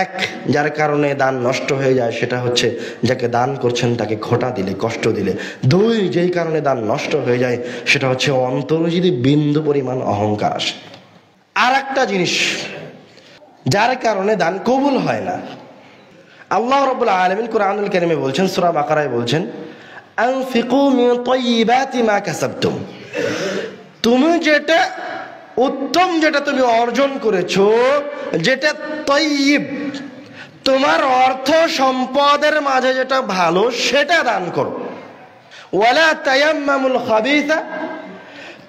এক, যার কারণে দান নষ্ট হয়ে যায় সেটা হচ্ছে যাকে দান করছেন তাকে খোঁটা দিলে, কষ্ট দিলে। দুই, যেই কারণে দান নষ্ট হয়ে যায় সেটা হচ্ছে অন্তরে যদি বিন্দু পরিমাণ অহংকার আসে। আর একটা জিনিস যার কারণে দান কবুল হয় না, আল্লাহ রাব্বুল আলামিন কুরআনুল কারীমে বলছেন, সূরা বাকারায় বলছেন, আনফিকু মিন তাইয়্যিবাতি মা কাসাবতুম। তুমি যেটা উত্তম, যেটা তুমি অর্জন করেছো, যেটা তাইয়্যিব, তোমার অর্থ সম্পদের মাঝে যেটা ভালো সেটা দান করো। ওয়ালা তায়াম্মামুল খাবিসা,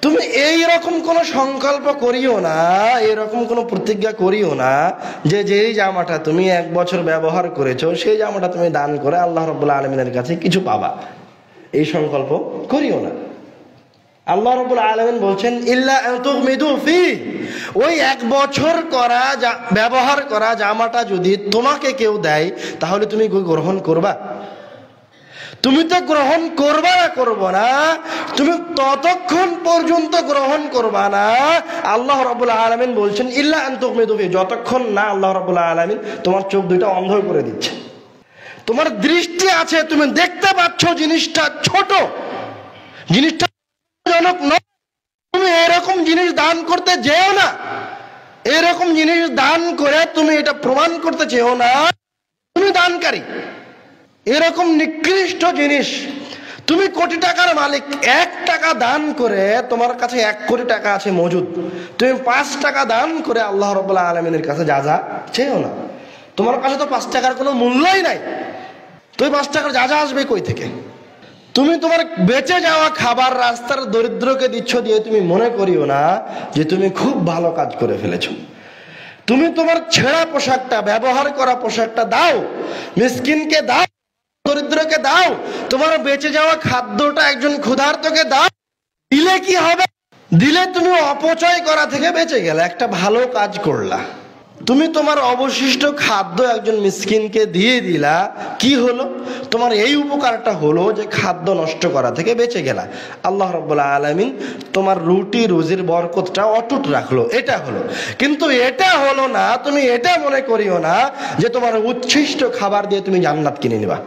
তুমি এইরকম কোনো সংকল্প করিও না, এরকম কোনো প্রতিজ্ঞা করিও না যে যেই জামাটা তুমি 1 বছর ব্যবহার করেছো সেই জামাটা তুমি দান করে আল্লাহ রাব্বুল আলামিনের কাছে কিছু পাবা। এই সংকল্প করিও না। আল্লাহ রাব্বুল আলামিন বলছেন, ইল্লা আন তুগমিদু ফি, ওই 1 বছর করা ব্যবহার করা জামাটা যদি তোমাকে কেউ দেয় তাহলে তুমি গ্রহণ করবা? তুমি তো গ্রহণ করবা না, করবো না, তুমি ততক্ষণ পর্যন্ত গ্রহণ করবা না। আল্লাহ রাব্বুল আলামিন বলছেন ইল্লা আন তুগমিদু ফি, যতক্ষণ না আল্লাহ রাব্বুল আলামিন তোমার চোখ দুইটা অন্ধ করে দিচ্ছে। তোমার দৃষ্টি আছে, তুমি দেখতে পাচ্ছ জিনিসটা ছোট, জিনিসটা জনক নয়, তুমি এরকম জিনিস দান করতে যেও না। এরকম জিনিস দান করে তুমি এটা প্রমাণ করতে চেও না তুমি দানকারী। এরকম নিকৃষ্ট জিনিস, তুমি কোটি টাকার মালিক, 1 টাকা দান করে তোমার কাছে 1 কোটি টাকা আছে মজুদ, তুমি 5 টাকা দান করে আল্লাহ রাব্বুল আলামিনের কাছে যা চেও না। তোমার কাছে তো 5 টাকার কোনো মূল্যই নাই, তুমি 5 টাকার যা আসবে কই থেকে? তুমি তোমার বেঁচে যাওয়া খাবার রাস্তার দরিদ্রকে দিচ্ছ দিয়ে তুমি মনে করিও না যে তুমি খুব ভালো কাজ করে ফেলেছো। তুমি তোমার ছেঁড়া পোশাকটা, ব্যবহার করা পোশাকটা দাও, মিসকিনকে দাও, দরিদ্রকে দাও, তোমার বেঁচে যাওয়া খাদ্যটা একজন ক্ষুধার্তকে দাও। দিলে কি হবে? দিলে তুমি অপচয় করা থেকে বেঁচে গেলে, একটা ভালো কাজ করলা। তুমি তোমার অবশিষ্ট খাদ্য একজন মিসকিনকে দিয়ে দিলা, কি হলো? তোমার এই উপকারটা হলো যে খাদ্য নষ্ট করা থেকে বেঁচে গেলা। আল্লাহ রাব্বুল আলামিন তোমার রুটি রুজির বরকতটা অটুট রাখলো, এটা হলো। কিন্তু এটা হলো না, তুমি এটা মনে করিও না যে তোমার উচ্ছিষ্ট খাবার দিয়ে তুমি জান্নাত কিনে নিবা।